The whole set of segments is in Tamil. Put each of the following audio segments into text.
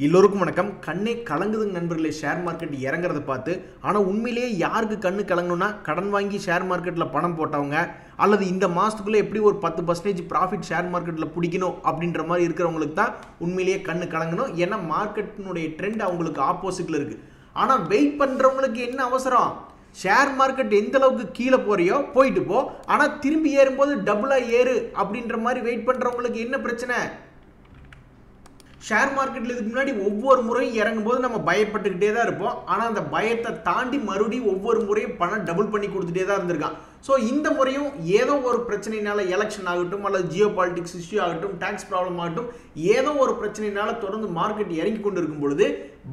எல்லோருக்கும் வணக்கம். கண்ணே கலங்குதுங்க நண்பர்களே ஷேர் மார்க்கெட் இறங்குறத பார்த்து. ஆனால் உண்மையிலேயே யாருக்கு கண்ணு கலங்கணும்னா கடன் வாங்கி ஷேர் மார்க்கெட்டில் பணம் போட்டவங்க, அல்லது இந்த மாதத்துக்குள்ளே எப்படி ஒரு 10% ப்ராஃபிட் ஷேர் மார்க்கெட்டில் பிடிக்கணும் அப்படின்ற மாதிரி இருக்கிறவங்களுக்கு தான் உண்மையிலேயே கண்ணு கலங்கணும். ஏன்னா மார்க்கெட்டினுடைய ட்ரெண்ட் அவங்களுக்கு ஆப்போசிட்டில் இருக்குது. ஆனால் வெயிட் பண்ணுறவங்களுக்கு என்ன அவசரம்? ஷேர் மார்க்கெட் எந்த அளவுக்கு கீழே போறியோ போயிட்டு போ, ஆனால் திரும்பி ஏறும்போது டபுளாக ஏறு அப்படின்ற மாதிரி வெயிட் பண்ணுறவங்களுக்கு என்ன பிரச்சனை? ஷேர் மார்க்கெட்டில் இதுக்கு முன்னாடி ஒவ்வொரு முறையும் இறங்கும்போது நம்ம பயப்பட்டுக்கிட்டே தான் இருப்போம். ஆனால் அந்த பயத்தை தாண்டி மறுபடியும் ஒவ்வொரு முறையும் பணம் டபுள் பண்ணி கொடுத்துட்டே தான் இருந்திருக்கான். ஸோ இந்த முறையும் ஏதோ ஒரு பிரச்சனைனால, எலெக்ஷன் ஆகட்டும் அல்லது ஜியோ பாலிட்டிக்ஸ் இஷ்யூ ஆகட்டும், டேக்ஸ் ப்ராப்ளம் ஆகட்டும், ஏதோ ஒரு பிரச்சனைனால தொடர்ந்து மார்க்கெட் இறங்கி கொண்டு இருக்கும் பொழுது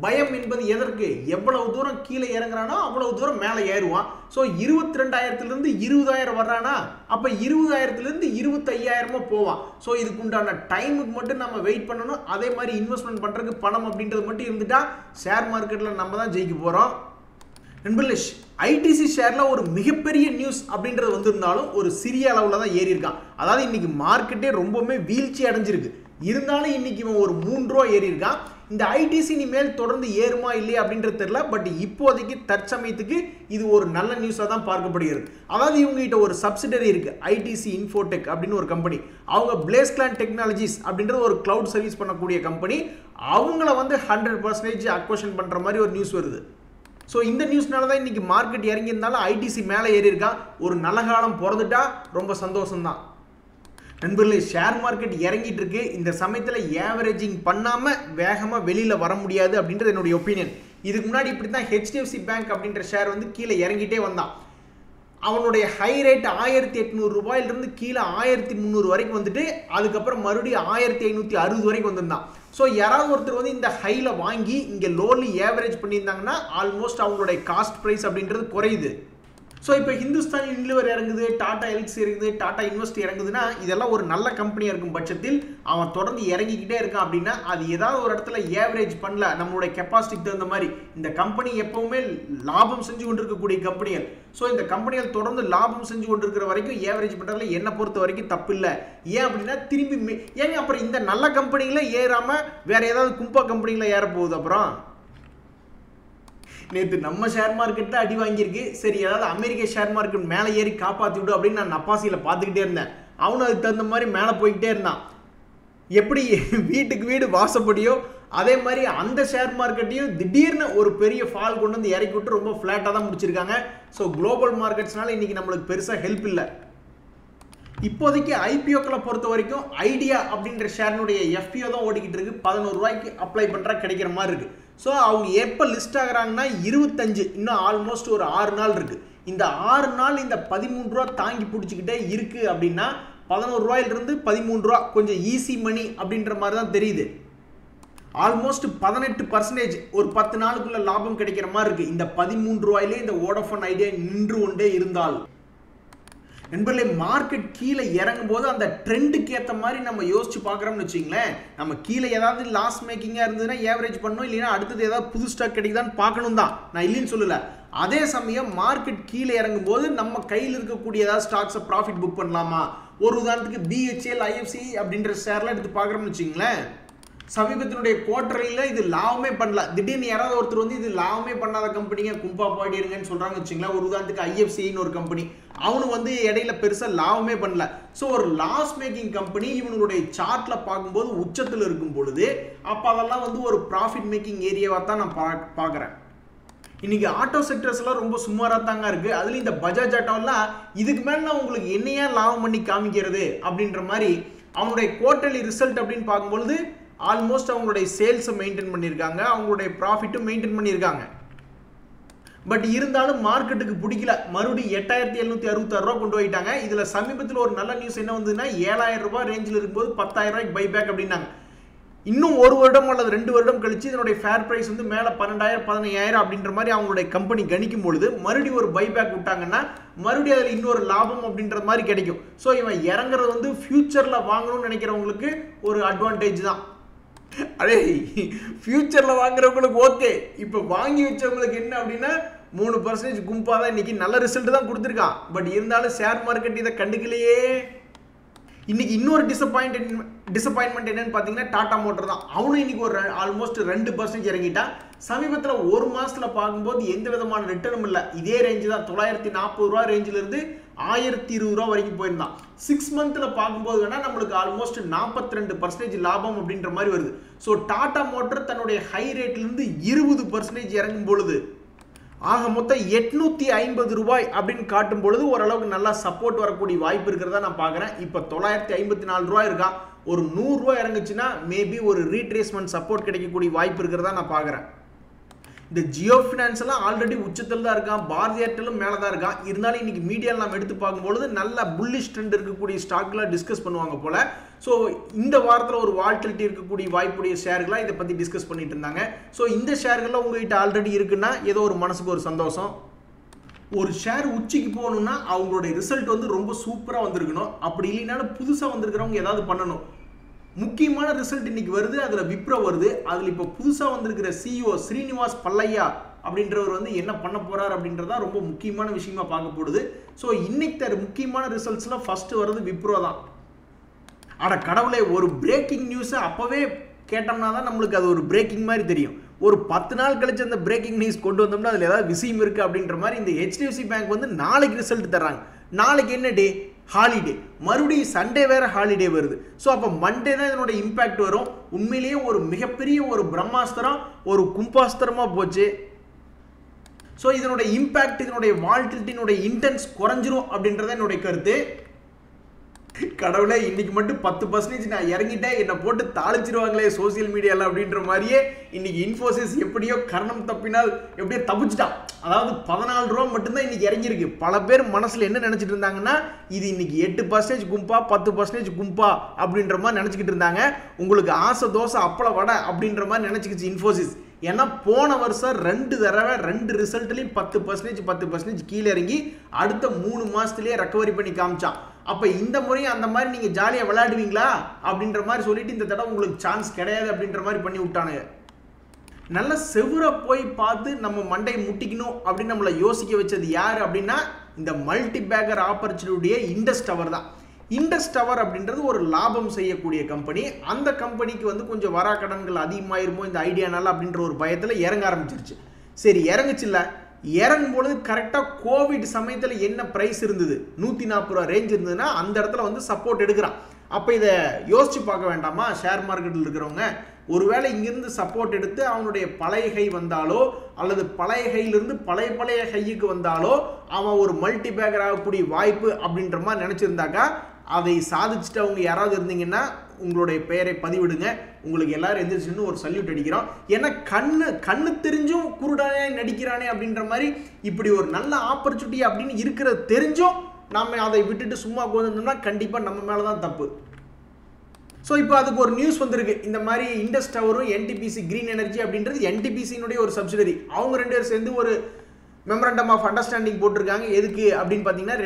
பயம் என்பது எதற்கு? எவ்வளவு தூரம் கீழே இறங்குறானோ அவ்வளவு தூரம் மேலே ஏறுவான். ஸோ 22,000 20,000 வர்றானா, அப்போ 20,000 25,000 போவான். ஸோ இதுக்கு உண்டான டைமுக்கு மட்டும் நம்ம வெயிட் பண்ணணும். அதே மாதிரி இன்வெஸ்ட்மெண்ட் பண்ணுறதுக்கு பணம் அப்படின்றது மட்டும் இருந்துட்டா ஷேர் மார்க்கெட்டில் நம்ம தான் ஜெயிக்க போகிறோம். நண்பர்களே, ஐடிசி ஷேர்ல ஒரு மிகப்பெரிய நியூஸ் அப்படின்றது வந்திருந்தாலும் ஒரு சிறிய அளவில் தான் ஏறி இருக்கான். அதாவது இன்னைக்கு மார்க்கெட்டே ரொம்பவுமே வீழ்ச்சி அடைஞ்சிருக்கு. இருந்தாலும் இன்னைக்கு இவன் ஒரு 3 ரூபா ஏறி இருக்கான். இந்த ஐடிசி இனிமேல் தொடர்ந்து ஏறுமா இல்லையா அப்படின்றது தெரியல. பட் இப்போதைக்கு தற்சமயத்துக்கு இது ஒரு நல்ல நியூஸாக தான் பார்க்கப்படுகிறது. அதாவது இவங்க கிட்ட ஒரு சப்சிடரி இருக்கு, ஐடிசி இன்ஃபோடெக் அப்படின்னு ஒரு கம்பெனி. அவங்க பிளேஸ்கிளான் டெக்னாலஜிஸ் அப்படின்றது ஒரு கிளவுட் சர்வீஸ் பண்ணக்கூடிய கம்பெனி. அவங்கள 100% அக்வஷன் பண்ற மாதிரி ஒரு நியூஸ் வருது. ஸோ இந்த நியூஸ்னால தான் இன்னைக்கு மார்க்கெட் இறங்கி இருந்தாலும் ஐடிசி மேலே ஏறி இருக்கான். ஒரு நல்ல காலம் பிறந்துட்டா ரொம்ப சந்தோஷம்தான். நண்பர்களே, ஷேர் மார்க்கெட் இறங்கிட்டு இருக்கு. இந்த சமயத்தில் ஏவரேஜிங் பண்ணாமல் வேகமாக வெளியில் வர முடியாது அப்படின்றது என்னுடைய ஒப்பீனியன். இதுக்கு முன்னாடி இப்படி தான் ஹெச்டிஎஃப்சி பேங்க் அப்படின்ற ஷேர் கீழே இறங்கிட்டே வந்தான். அவனுடைய ஹை ரேட் 1,800 ரூபாயிலிருந்து கீழே 1,300 வரைக்கும் வந்துட்டு அதுக்கப்புறம் மறுபடியும் 1,560 வரைக்கும் வந்திருந்தான். ஸோ யாராவது ஒருத்தர் இந்த ஹைல வாங்கி இங்கே லோலி ஏவரேஜ் பண்ணியிருந்தாங்கன்னா ஆல்மோஸ்ட் அவங்களுடைய காஸ்ட் ப்ரைஸ் அப்படின்றது குறையுது. ஸோ இப்போ ஹிந்துஸ்தான் யூனிலிவர் இறங்குது, டாடா எல்க்ஸ் இறங்குது, டாடா இன்வெஸ்ட் இறங்குதுன்னா இதெல்லாம் ஒரு நல்ல கம்பெனியாக இருக்கும் பட்சத்தில் அவன் தொடர்ந்து இறங்கிக்கிட்டே இருக்கான். அப்படின்னா அது ஏதாவது ஒரு இடத்துல ஏவரேஜ் பண்ணல, நம்மளுடைய கெப்பாசிட்டிக்கு தகுந்த மாதிரி. இந்த கம்பெனி எப்பவுமே லாபம் செஞ்சு கொண்டிருக்கக்கூடிய கம்பெனிகள். ஸோ இந்த கம்பெனிகள் தொடர்ந்து லாபம் செஞ்சு கொண்டிருக்கிற வரைக்கும் ஏவரேஜ் பண்ணுறதுல என்னை பொறுத்த வரைக்கும் தப்பு இல்லை. ஏன் அப்படின்னா திரும்பி ஏங்க அப்புறம் இந்த நல்ல கம்பெனிகளை ஏறாமல் வேற ஏதாவது கும்பா கம்பெனிகளை ஏற போகுது? அப்புறம் நேற்று நம்ம ஷேர் மார்க்கெட் தான் அடி வாங்கியிருக்கு. சரி, ஏதாவது அமெரிக்க ஷேர் மார்க்கெட் மேலே ஏறி காப்பாற்றி விடு அப்படின்னு நான் நப்பாசியில் பார்த்துக்கிட்டே இருந்தேன். அவனும் அதுக்கு தகுந்த மாதிரி மேலே போய்கிட்டே இருந்தான். எப்படி வீட்டுக்கு வீடு வாசப்படியோ அதே மாதிரி அந்த ஷேர் மார்க்கெட்டையும் திடீர்னு ஒரு பெரிய ஃபால் கொண்டு வந்து இறக்கி விட்டு ரொம்ப ஃப்ளாட்டாக தான் முடிச்சிருக்காங்க. ஸோ குளோபல் மார்க்கெட்ஸ்னால இன்னைக்கு நம்மளுக்கு பெருசாக ஹெல்ப் இல்லை. இப்போதைக்கு ஐபிஓக்களை பொறுத்த வரைக்கும் ஐடியா அப்படின்ற ஷேர்னுடைய எஃபிஓ தான் ஓடிக்கிட்டு இருக்கு. 11 ரூபாய்க்கு அப்ளை பண்ணுறா கிடைக்கிற மாதிரி இருக்கு. ஸோ அவங்க எப்போ லிஸ்ட் ஆகுறாங்கன்னா 25, இன்னும் ஆல்மோஸ்ட் ஒரு 6 நாள் இருக்கு. இந்த 6 நாள் இந்த 13 ரூபா தாங்கி பிடிச்சிக்கிட்டே இருக்கு. அப்படின்னா 11 ரூபாயிலிருந்து 13 ரூபா கொஞ்சம் ஈஸி மணி அப்படின்ற மாதிரி தான் தெரியுது. ஆல்மோஸ்ட் 18% ஒரு 10 நாளுக்குள்ள லாபம் கிடைக்கிற மாதிரி இருக்கு. இந்த 13 ரூபாயிலே இந்த வோடஃபோன் ஐடியா நின்று கொண்டே இருந்தால். நண்பர்களே, மார்க்கெட் கீழே இறங்கும் போது அந்த ட்ரெண்டுக்கு ஏற்ற மாதிரி நம்ம யோசிச்சு பார்க்குறோம்னு வச்சுங்களேன். நம்ம கீழே ஏதாவது லாஸ் மேக்கிங்காக இருந்ததுன்னா ஏவரேஜ் பண்ணணும், இல்லைன்னா அடுத்தது ஏதாவது புது ஸ்டாக் கிடைக்குதான்னு பார்க்கணும் தான், நான் இல்லைன்னு சொல்லலை. அதே சமயம் மார்க்கெட் கீழே இறங்கும் போது நம்ம கையில் இருக்கக்கூடிய ஏதாவது ஸ்டாக்ஸை ப்ராஃபிட் புக் பண்ணலாமா? ஒரு உதாரணத்துக்கு பிஹெச்எல், ஐஎஃப்சி அப்படின்ற ஷேர்லாம் எடுத்து பார்க்குறோம்னு வச்சுங்களேன். சமீபத்தினுடைய குவார்டர்லியில் இது லாபமே பண்ணல. திடீர்னு யாராவது ஒருத்தர் இது லாபமே பண்ணாத கம்பெனிங்க கும்பா பாடிடுங்கன்னு சொல்கிறாங்க வச்சுங்களேன். ஒரு உதாரணத்துக்கு ஐஎஃப்சின்னு ஒரு கம்பெனி, அவனு இடையில பெருசாக லாபமே பண்ணல. ஸோ ஒரு லாஸ் மேக்கிங் கம்பெனி இவனுடைய சார்ட்டில் பார்க்கும்போது உச்சத்தில் இருக்கும் பொழுது அப்போ அதெல்லாம் ஒரு ப்ராஃபிட் மேக்கிங் ஏரியாவாக தான் நான் பார்க்குறேன். இன்னைக்கு ஆட்டோ செக்டர்ஸ்லாம் ரொம்ப சுமாராக தாங்க இருக்கு. அதுலேயும் இந்த பஜாஜ் ஆட்டோலாம் இதுக்கு மேலே உங்களுக்கு என்னையா லாபம் பண்ணி காமிக்கிறது அப்படின்ற மாதிரி அவனுடைய குவார்டர்லி ரிசல்ட் அப்படின்னு பார்க்கும்பொழுது ஆல்மோஸ்ட் அவங்களுடைய சேல்ஸை மெயின்டைன் பண்ணியிருக்காங்க, அவங்களுடைய ப்ராஃபிட்டும் மெயின்டைன் பண்ணியிருக்காங்க. பட் இருந்தாலும் மார்க்கெட்டுக்கு பிடிக்கல. மறுபடியும் 8,766 ரூபா கொண்டு போயிட்டாங்க. இதில் சமீபத்தில் ஒரு நல்ல நியூஸ் என்ன வந்ததுன்னா 7,000 ரூபாய் ரேஞ்சில் இருக்கும்போது 10,000 ரூபாய்க்கு பைபேக் அப்படின்னாங்க. இன்னும் 1 வருடம் அல்லது 2 வருடம் கழிச்சு இதனுடைய ஃபேர் பிரைஸ் மேலே 12,000 15,000 அப்படின்ற மாதிரி அவங்களுடைய கம்பெனி கணிக்கும் பொழுது மறுபடியும் ஒரு பைபேக் விட்டாங்கன்னா மறுபடியும் அதில் இன்னொரு லாபம் அப்படின்ற மாதிரி கிடைக்கும். ஸோ இவன் இறங்குறது ஃபியூச்சரில் வாங்கணும்னு நினைக்கிறவங்களுக்கு ஒரு அட்வான்டேஜ் தான். அதே ஃபியூச்சரில் வாங்குறவங்களுக்கு ஓகே. இப்போ வாங்கி வச்சவங்களுக்கு என்ன அப்படின்னா 3% கும்பா தான் இன்னைக்கு நல்ல ரிசல்ட் தான் கொடுத்துருக்கான். பட் இருந்தாலும் ஷேர் மார்க்கெட் இதை கண்டுக்கலையே. இன்னைக்கு இன்னொரு டிசப்பாயின்மெண்ட் என்னன்னு பார்த்தீங்கன்னா டாடா மோட்டர் தான். அவனும் இன்னைக்கு ஒரு ஆல்மோஸ்ட் 2% இறங்கிட்டான். சமீபத்தில் ஒரு மாசத்துல பார்க்கும்போது எந்த விதமான ரிட்டர்னும் இல்லை. இதே ரேஞ்சு தான் 940 ரூபா ரேஞ்சில இருந்து 1020 ரூபா வரைக்கும் போயிருந்தான். 6 மந்த்ல பார்க்கும்போது வேணா நம்மளுக்கு ஆல்மோஸ்ட் 42% லாபம் அப்படின்ற மாதிரி வருது. ஸோ டாடா மோட்டர் தன்னுடைய ஹை ரேட்ல இருந்து 20% இறங்கும் பொழுது ஆக மொத்தம் 850 ரூபாய் அப்படின்னு காட்டும் பொழுது ஓரளவுக்கு நல்லா சப்போர்ட் வரக்கூடிய வாய்ப்பு இருக்கிறதா நான் பார்க்குறேன். இப்போ 954 ரூபாய் இருக்கா. ஒரு 100 ரூபாய் இறங்குச்சுன்னா மேபி ஒரு ரீட்ரேஸ்மெண்ட் சப்போர்ட் கிடைக்கக்கூடிய வாய்ப்பு இருக்கிறதா நான் பார்க்குறேன். இந்த ஜியோ ஃபினான்ஸ் எல்லாம் ஆல்ரெடி உச்சத்தில் தான் இருக்கான். பாரதி ஏர்டெல்லும் மேலே தான் இருக்கான். இருந்தாலும் இன்னைக்கு மீடியாவில் நம்ம எடுத்து பார்க்கும்பொழுது நல்ல புல்லிஷ் ட்ரெண்ட் இருக்கக்கூடிய ஸ்டாக்லாம் டிஸ்கஸ் பண்ணுவாங்க போல. ஸோ இந்த வாரத்தில் ஒரு வால்டிலிட்டி இருக்கக்கூடிய வாய்ப்புடைய ஷேர்களாக இதை பற்றி டிஸ்கஸ் பண்ணிட்டு இருந்தாங்க. ஸோ இந்த ஷேர்கள்லாம் உங்ககிட்ட ஆல்ரெடி இருக்குன்னா ஏதோ ஒரு மனசுக்கு ஒரு சந்தோஷம். ஒரு ஷேர் உச்சிக்கு போகணும்னா அவங்களுடைய ரிசல்ட் வந்து ரொம்ப சூப்பராக வந்திருக்கணும். அப்படி இல்லைனாலும் புதுசாக வந்திருக்கிறவங்க ஏதாவது பண்ணணும். முக்கியமான ரிசல்ட் இன்னைக்கு வருது. அதில் விப்ரோ வருது. அதில் இப்போ புதுசாக வந்திருக்கிற சிஇஓ ஸ்ரீனிவாஸ் பல்லையா அப்படின்றவர் வந்து என்ன பண்ண போறார் அப்படின்றதா ரொம்ப முக்கியமான விஷயமா பார்க்கப்படுது. ஸோ இன்னைக்கு முக்கியமான ரிசல்ட்ஸ்லாம் ஃபர்ஸ்ட் வருது விப்ரோ தான். அட கடவுளே, ஒரு பிரேக்கிங் நியூஸை அப்போவே கேட்டோம்னா தான் நம்மளுக்கு அது ஒரு பிரேக்கிங் மாதிரி தெரியும். ஒரு 10 நாள் கழிச்சு அந்த பிரேக்கிங் நியூஸ் கொண்டு வந்தோம்னா அதில் ஏதாவது விஷயம் இருக்குது அப்படின்ற மாதிரி. இந்த HDFC பேங்க் வந்து நாளைக்கு ரிசல்ட் தர்றாங்க. நாளைக்கு என்ன டே? ஹாலிடே. மறுபடியும் சண்டே வேற ஹாலிடே வருது. ஸோ அப்போ மண்டே தான் இதனோட இம்பேக்ட் வரும். உண்மையிலேயே ஒரு மிகப்பெரிய ஒரு பிரம்மாஸ்திரம் ஒரு கும்பாஸ்திரமாக போச்சு. ஸோ இதனோட இம்பேக்ட் இதனுடைய வால்டிலிட்டியினுடைய இன்டென்ஸ் குறைஞ்சிரும் அப்படின்றத என்னுடைய கருத்து. கடவுளே, இன்னைக்கு மட்டும் 10% நான் இறங்கிட்டேன், என்னை போட்டு தாளிச்சிருவாங்களே சோசியல் மீடியாவில் அப்படின்ற மாதிரியே இன்னைக்கு இன்ஃபோசிஸ் எப்படியோ கரணம் தப்பினால் எப்படியோ தப்பிச்சிட்டான். அதாவது 14 ரூபா மட்டும்தான் இன்னைக்கு இறங்கியிருக்கு. பல பேர் மனசில் என்ன நினச்சிட்டு இருந்தாங்கன்னா இது இன்னைக்கு 8% கும்பா 10% கும்பா அப்படின்ற மாதிரி நினச்சிக்கிட்டு இருந்தாங்க. உங்களுக்கு ஆசை தோசை அப்பள வடை அப்படின்ற மாதிரி நினச்சிக்கிச்சு இன்ஃபோசிஸ். ஏன்னா போன வருஷம் 2 தடவை 2 ரிசல்ட்லையும் 10% கீழே இறங்கி அடுத்த 3 மாதத்துலேயே ரெக்கவரி பண்ணி காமிச்சான். அப்போ இந்த முறையும் அந்த மாதிரி நீங்கள் ஜாலியாக விளையாடுவீங்களா அப்படின்ற மாதிரி சொல்லிட்டு இந்த தடவை உங்களுக்கு சான்ஸ் கிடையாது அப்படின்ற மாதிரி பண்ணி விட்டானுங்க. நல்ல செவ்வரை போய் பார்த்து நம்ம மண்டையை முட்டிக்கணும் அப்படின்னு நம்மளை யோசிக்க வச்சது யார் அப்படின்னா இந்த மல்டி பேக்கர் ஆப்பர்ச்சுனிட்டிய இண்டஸ் டவர் தான். இண்டஸ் டவர் அப்படின்றது ஒரு லாபம் செய்யக்கூடிய கம்பெனி. அந்த கம்பெனிக்கு வந்து கொஞ்சம் வராக்கடன்கள் அதிகமாயிருமோ இந்த ஐடியானால அப்படின்ற ஒரு பயத்தில் இறங்க ஆரம்பிச்சிருச்சு. சரி, இறங்குச்சுல்ல. இறங்கும் பொழுது கரெக்டாக கோவிட் சமயத்தில் என்ன ப்ரைஸ் இருந்தது 140 ரூபா ரேஞ்ச் இருந்ததுன்னா அந்த இடத்துல வந்து சப்போர்ட் எடுக்கிறான். அப்போ இதை யோசிச்சு பார்க்க வேண்டாமா ஷேர் மார்க்கெட்டில் இருக்கிறவங்க? ஒருவேளை இங்கிருந்து சப்போர்ட் எடுத்து அவனுடைய பழைய கை வந்தாலோ அல்லது பழைய கையிலிருந்து பழைய கைக்கு வந்தாலோ அவன் ஒரு மல்டி பேக்கர் ஆகக்கூடிய வாய்ப்பு அப்படின்ற மாதிரி நினச்சிருந்தாக்கா அதை சாதிச்சுட்டு அவங்க யாராவது இருந்தீங்கன்னா உங்களுடைய பெயரை பதிவிடுங்க. உங்களுக்கு எல்லாரும் எந்திரிச்சுன்னு ஒரு சல்யூட் அடிக்கிறோம். ஏன்னா கண்ணு தெரிஞ்சும் குருடானே நடிக்கிறானே அப்படின்ற மாதிரி இப்படி ஒரு நல்ல ஆப்பர்ச்சுனிட்டி அப்படின்னு இருக்கிறது தெரிஞ்சும் நம்ம அதை விட்டுட்டு சும்மா உட்காந்துருந்தோம்னா கண்டிப்பாக நம்ம மேலே தான் தப்பு. ஸோ இப்போ அதுக்கு ஒரு நியூஸ் வந்திருக்கு. இந்த மாதிரி இண்டஸ் டவரும் NTPC கிரீன் எனர்ஜி அப்படின்றது NTPCனுடைய ஒரு சப்சிடரி. அவங்க 2 பேர் சேர்ந்து ஒரு மெமரண்டம் ஆஃப் அண்டர்ஸ்டாண்டிங் போட்டிருக்காங்க. எதுக்கு அப்படின்னு பார்த்தீங்கன்னா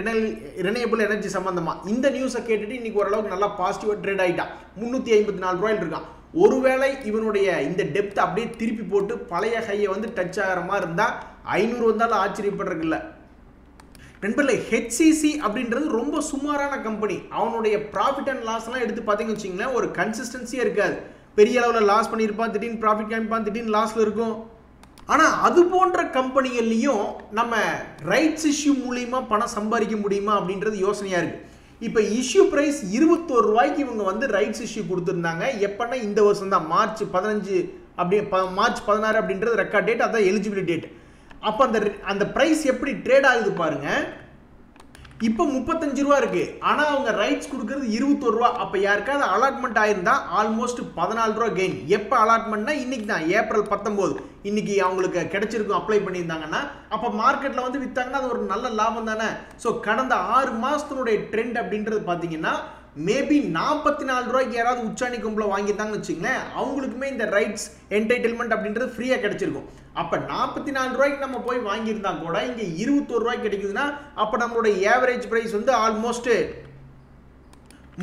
ரினையபிள் எனர்ஜி சம்பந்தமாக. இந்த நியூஸை கேட்டுட்டு இன்னைக்கு ஓரளவுக்கு நல்லா பாசிட்டிவாக ட்ரேட் ஆகிட்டான். 354 ரூபாயில் இருக்கான். ஒருவேளை இவனுடைய இந்த டெப்த் அப்படியே திருப்பி போட்டு பழைய ஹையை வந்து டச் ஆகிற மாதிரி இருந்தால் 500 வந்தாலும் ஆச்சரியப்படுறதுக்கு இல்லை. நண்பர்களே, HCC அப்படின்றது ரொம்ப சுமாரான கம்பெனி. அவனுடைய ப்ராஃபிட் அண்ட் லாஸ்லாம் எடுத்து பார்த்தீங்கன்னு வச்சிங்களேன், ஒரு கன்சிஸ்டன்சியாக இருக்காது. பெரிய அளவில் லாஸ் பண்ணியிருப்பான், திடீர்னு ப்ராஃபிட் காமிப்பான், திடீர்னு லாஸில் இருக்கும். ஆனால் அது போன்ற கம்பெனிகள்லையும் நம்ம ரைட்ஸ் இஷ்யூ மூலியமாக பணம் சம்பாதிக்க முடியுமா அப்படின்றது யோசனையாக இருக்குது. இப்போ இஷ்யூ ப்ரைஸ் 21 ரூபாய்க்கு இவங்க வந்து ரைட்ஸ் இஷ்யூ கொடுத்துருந்தாங்க. எப்போன்னா இந்த வருஷம் தான் மார்ச் 15 அப்படி மார்ச் 16 அப்படின்றது ரெக்கார்ட் டேட், அதான் எலிஜிபிலிட்டி டேட். அப்போ அந்த ப்ரைஸ் எப்படி ட்ரேட் ஆகுது பாருங்க. இப்போ 35 ரூபா இருக்கு. ஆனால் அவங்க ரைட்ஸ் கொடுக்கறது 21 ரூபா. அப்போ யாருக்காவது அலாட்மெண்ட் ஆயிருந்தா ஆல்மோஸ்ட் 14 ரூபா கெயின். எப்போ அலாட்மெண்ட்னா இன்னைக்கு தான், ஏப்ரல் 19 இன்னைக்கு அவங்களுக்கு கிடைச்சிருக்கும் அப்ளை பண்ணியிருந்தாங்கன்னா. அப்போ மார்க்கெட்டில் வந்து விற்றாங்கன்னா அது ஒரு நல்ல லாபம் தானே. ஸோ கடந்த 6 மாதத்தினுடைய ட்ரெண்ட் அப்படின்றது பார்த்தீங்கன்னா மேபி 44 ரூபாய்க்கு யாராவது உச்சாணி கும்பல வாங்கிட்டாங்கன்னு வச்சுங்களேன், அவங்களுக்குமே இந்த ரைட்ஸ் என்டைட்டில்மெண்ட் அப்படின்றது ஃப்ரீயாக கிடைச்சிருக்கும். அப்போ 44 ரூபாய்க்கு நம்ம போய் வாங்கியிருந்தா கூட இங்கே 21 ரூபாய்க்கு கிடைக்குதுன்னா அப்போ நம்மளுடைய ஏவரேஜ் ப்ரைஸ் வந்து ஆல்மோஸ்ட்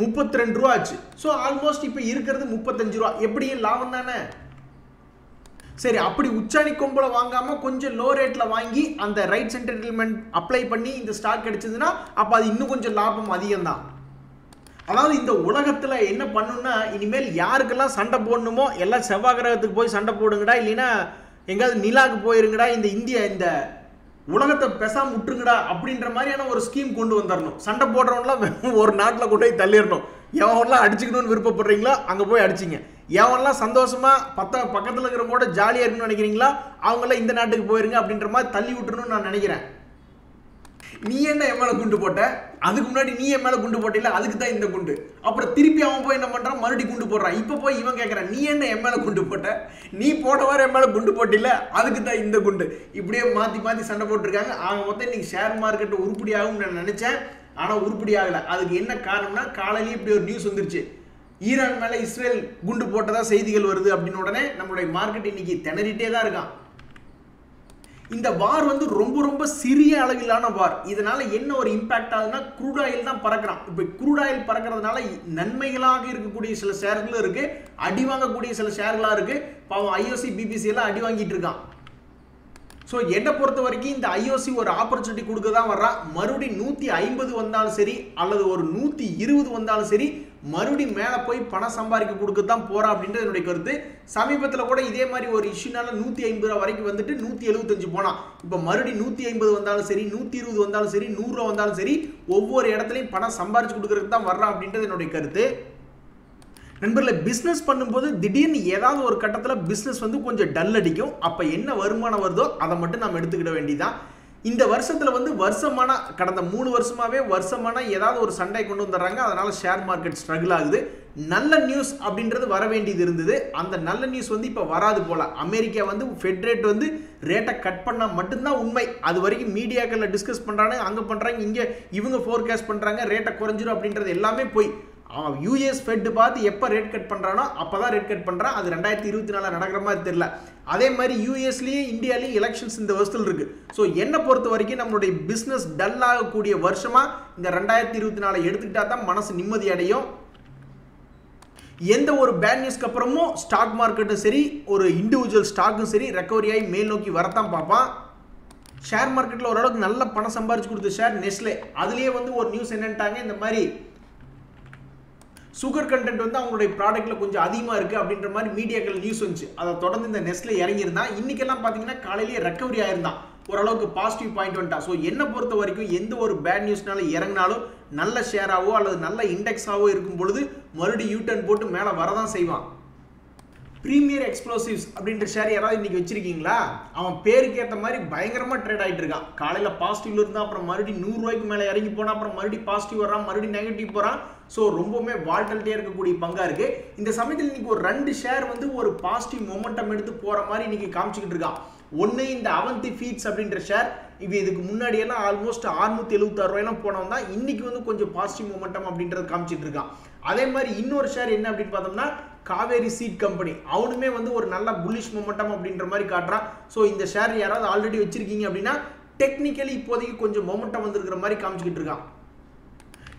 32 ரூபா ஆச்சு. ஸோ ஆல்மோஸ்ட் இப்போ இருக்கிறது 35 ரூபா. எப்படியும் லாபம் தானே. சரி, அப்படி உச்சாணி கொம்பளை வாங்காமல் கொஞ்சம் லோ ரேட்டில் வாங்கி அந்த ரைட்ஸ் என்டைட்டில்மெண்ட் அப்ளை பண்ணி இந்த ஸ்டாக் கிடைச்சதுன்னா அப்போ அது இன்னும் கொஞ்சம் லாபம் அதிகம்தான். அதாவது இந்த உலகத்துல என்ன பண்ணுன்னா இனிமேல் யாருக்கெல்லாம் சண்டை போடணுமோ எல்லாம் செவ்வாய் கிரகத்துக்கு போய் சண்டை போடுங்கடா, இல்லைன்னா எங்காவது நிலாவுக்கு போயிருங்கடா, இந்த உலகத்தை பெசாம விட்டுருங்கடா அப்படின்ற மாதிரியான ஒரு ஸ்கீம் கொண்டு வந்துடணும். சண்டை போடுறவங்களாம் ஒரு நாட்டில் கொண்டு போய் தள்ளிடணும். எவன்லாம் அடிச்சுக்கணும்னு விருப்பப்படுறீங்களா அங்கே போய் அடிச்சிங்க. எவன்லாம் சந்தோஷமா பக்கத்தில் இருக்கிறவங்க கூட ஜாலியாக இருக்கணும்னு நினைக்கிறீங்களா அவங்களாம் இந்த நாட்டுக்கு போயிருங்க அப்படின்ற மாதிரி தள்ளி விட்டுருணும்னு நான் நினைக்கிறேன். நீ என்ன என் மேல குண்டு போட்ட, அதுக்கு முன்னாடி நீ என் மேல குண்டு போட்டில, அதுக்கு தான் இந்த குண்டு. அப்புறம் திருப்பி அவன் போய் என்ன பண்றான், மறுபடியும் குண்டு போடுறான். இப்ப போய் இவன் கேட்கறான், நீ என்ன என் மேல குண்டு போட்ட, நீ போட்டவாறு என் மேல குண்டு போட்டில, அதுக்கு தான் இந்த குண்டு. இப்படியே மாத்தி மாத்தி சண்டை போட்டுருக்காங்க. ஆக மொத்தம் இன்னைக்கு ஷேர் மார்க்கெட் உருப்படி ஆகும் நான் நினைச்சேன், ஆனா உருப்படி ஆகல. அதுக்கு என்ன காரணம்னா காலையிலேயே இப்படி ஒரு நியூஸ் வந்துருச்சு, ஈரான் மேல இஸ்ரேல் குண்டு போட்டதா செய்திகள் வருது அப்படின்னு. உடனே நம்மளுடைய மார்க்கெட் இன்னைக்கு திணறிட்டே தான் இருக்கான். இந்த வார் வந்து ரொம்ப ரொம்ப சிறிய அளவிலான வார். இதனால என்ன ஒரு இம்பாக்ட் ஆகுதுன்னா க்ரூட் ஆயில் தான் பறக்கிறான். இப்போ க்ரூட் ஆயில் பறக்கிறதுனால நன்மைகளாக இருக்கக்கூடிய சில ஷேர்களும் இருக்கு, அடி வாங்கக்கூடிய சில ஷேர்களா இருக்கு. பாவம் ஐஓசி பிபிசி எல்லாம் அடி வாங்கிட்டு இருக்கான். ஸோ என்னை பொறுத்த வரைக்கும் இந்த ஐஓசி ஒரு ஆப்பர்ச்சுனிட்டி கொடுக்க தான் வர்றான். மறுபடியும் 150 வந்தாலும் சரி அல்லது ஒரு 120 வந்தாலும் சரி மறுபடியும் மேலே போய் பணம் சம்பாதிக்க கொடுக்க தான் போறான் அப்படின்றது என்னுடைய கருத்து. சமீபத்தில் கூட இதே மாதிரி ஒரு இஷ்யூனால 150 ரூபா வரைக்கும் வந்துட்டு 175 போனான். இப்போ மறுபடியும் 150 வந்தாலும் சரி 120 வந்தாலும் சரி 100 ரூபா வந்தாலும் சரி ஒவ்வொரு இடத்துலையும் பணம் சம்பாதிச்சு கொடுக்கறதுக்கு தான் வர்றான் அப்படின்றது என்னுடைய கருத்து. நண்பர்களே, பிஸ்னஸ் பண்ணும்போது திடீர்னு ஏதாவது ஒரு கட்டத்தில் பிஸ்னஸ் வந்து கொஞ்சம் டல் அடிக்கும். அப்போ என்ன வருமானம் வருதோ அதை மட்டும் நம்ம எடுத்துக்கிட வேண்டியதான். இந்த வருஷத்தில் வந்து வருஷமான கடந்த 3 வருஷமாவே வருஷமான ஏதாவது ஒரு சண்டை கொண்டு வந்துடுறாங்க. அதனால ஷேர் மார்க்கெட் ஸ்ட்ரகிள் ஆகுது. நல்ல நியூஸ் அப்படின்றது வர வேண்டியது இருந்தது. அந்த நல்ல நியூஸ் வந்து இப்போ வராது போல. அமெரிக்கா வந்து ஃபெட் ரேட் வந்து ரேட்டை கட் பண்ணால் மட்டும்தான் உண்மை. அது வரைக்கும் மீடியாக்களில் டிஸ்கஸ் பண்ணுறாங்க, அங்கே பண்ணுறாங்க, இங்கே இவங்க ஃபோர்காஸ்ட் பண்ணுறாங்க ரேட்டை குறைஞ்சிரும் அப்படின்றது எல்லாமே போய். அவன் யூஎஸ் ஃபெட் பார்த்து எப்போ ரேட் கட் பண்ணுறானோ அப்போ தான் ரேட் கட் பண்ணுறான். அது 2024 நடக்கிற மாதிரி தெரியல. அதே மாதிரி யூஎஸ்லேயும் இந்தியாலையும் எலெக்ஷன்ஸ் இந்த வருஷத்தில் இருக்குது. ஸோ என்னை பொறுத்த வரைக்கும் நம்மளுடைய பிஸ்னஸ் டல் ஆகக்கூடிய வருஷமாக இந்த 2024 எடுத்துக்கிட்டா தான் மனசு நிம்மதி அடையும். எந்த ஒரு பேட் நியூஸ்க்கு அப்புறமும் ஸ்டாக் மார்க்கெட்டும் சரி ஒரு இண்டிவிஜுவல் ஸ்டாக்கும் சரி ரெக்கவரி ஆகி மேல் நோக்கி வரத்தான் பார்ப்பான். ஷேர் மார்க்கெட்டில் ஓரளவுக்கு நல்ல பணம் சம்பாரிச்சு கொடுத்த ஷேர் நெஸ்லே. அதுலேயே வந்து ஒரு நியூஸ் என்னன்ட்டாங்க, இந்த மாதிரி சுகர் கண்டென்ட் வந்து அவங்களுடைய ப்ராடக்ட்ல கொஞ்சம் அதிகமாக இருக்குது அப்படின்ற மாதிரி மீடியாக்கள் நியூஸ் வந்துச்சு. அதை தொடர்ந்து இந்த நெஸ்லே இறங்கியிருந்தான். இன்னைக்கெல்லாம் பார்த்தீங்கன்னா காலையிலேயே ரெக்கவரி ஆயிருந்தான், ஓரளவுக்கு பாசிட்டிவ் பாயிண்ட் வந்துட்டான். ஸோ என்னை பொறுத்த வரைக்கும் எந்த ஒரு பேட் நியூஸ்னால இறங்கினாலும் நல்ல ஷேராவோ அல்லது நல்ல இண்டெக்ஸாவோ இருக்கும் பொழுது மறுபடியும் யூட்டர்ன் போட்டு மேலே வரதான் செய்வான். பிரீமியர் எக்ஸ்ப்ளோசிவ்ஸ் அப்படின்ற ஷேர் யாராவது இன்னைக்கு வச்சிருக்கீங்களா? அவன் பேருக்கு ஏற்ற மாதிரி பயங்கரமாக ட்ரேட் ஆகிட்டு இருக்கான். காலையில் பாசிட்டிவ்ல இருந்தால் அப்புறம் மறுபடியும் 100 ரூபாய்க்கு மேலே இறங்கி போனால் அப்புறம் மறுபடியும் பாசிட்டிவ் வரான், மறுபடியும் நெகட்டிவ் போகிறான். ஸோ ரொம்பவுமே வால்டல்ட்டே இருக்கக்கூடிய பங்காக இருக்குது. இந்த சமயத்தில் இன்னைக்கு ஒரு 2 ஷேர் வந்து ஒரு பாசிட்டிவ் மொமெண்டம் எடுத்து போகிற மாதிரி இன்னைக்கு காமிச்சிக்கிட்டு இருக்கான். ஒன்று இந்த அவந்தி ஃபீட்ஸ் அப்படின்ற ஷேர். இதுக்கு முன்னாடியெல்லாம் ஆல்மோஸ்ட் 676 ரூபாயெல்லாம் போனவன் தான் இன்னைக்கு வந்து கொஞ்சம் பாசிட்டிவ் மொமெண்டம் அப்படின்றது காமிச்சிட்டு இருக்கான். அதே மாதிரி இன்னொரு ஷேர் என்ன அப்படின்னு பார்த்தோம்னா காவேரி சீட் கம்பெனி. அவனுமே வந்து ஒரு நல்ல புல்லிஷ் மொமெண்டம் அப்படின்ற மாதிரி காட்டுறான். ஸோ இந்த ஷேர் யாராவது ஆல்ரெடி வச்சிருக்கீங்க அப்படின்னா டெக்னிக்கலி இப்போதைக்கு கொஞ்சம் மொமெண்டம் வந்துருக்கிற மாதிரி காமிச்சிக்கிட்டு இருக்கான்.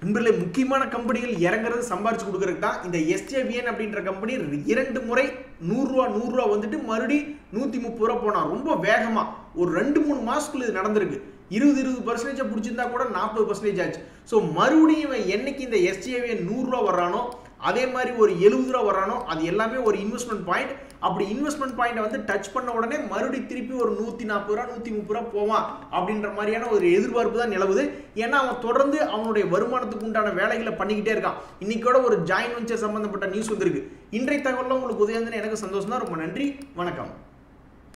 நண்பர்களே, முக்கியமான கம்பெனிகள் இறங்குறது சம்பாரிச்சு கொடுக்கறதுக்கு தான். இந்த எஸ்ஜேவிஎன் அப்படின்ற கம்பெனி 2 முறை 100 ரூபா வந்துட்டு மறுபடியும் 130 ரூபா போனா ரொம்ப வேகமா ஒரு 2-3 மாசத்துக்குள்ள இது நடந்திருக்கு. 20% பிடிச்சிருந்தா கூட 40% ஆச்சு. ஸோ மறுபடியும் என்னைக்கு இந்த எஸ்ஜேவிஎன் 100 ரூபா வர்றானோ அதே மாதிரி ஒரு 70 ரூபா வர்றானோ அது எல்லாமே ஒரு இன்வெஸ்ட்மெண்ட் பாயிண்ட். அப்படி இன்வெஸ்ட்மெண்ட் பாயிண்ட் வந்து டச் பண்ண உடனே மறுபடியும் திருப்பி ஒரு 140 ரூபா 130 ரூபா போவான் அப்படின்ற மாதிரியான ஒரு எதிர்பார்ப்பு தான் நிலவுது. ஏன்னா அவன் தொடர்ந்து அவனுடைய வருமானத்துக்கு உண்டான வேலைகளை பண்ணிக்கிட்டே இருக்கான். இன்னைக்கு கூட ஒரு ஜாயின் வெஞ்சர் சம்பந்தப்பட்ட நியூஸ் வந்திருக்கு. இன்றைய தகவலில் உங்களுக்கு உதவி எனக்கு சந்தோஷம் தான். ரொம்ப நன்றி, வணக்கம்.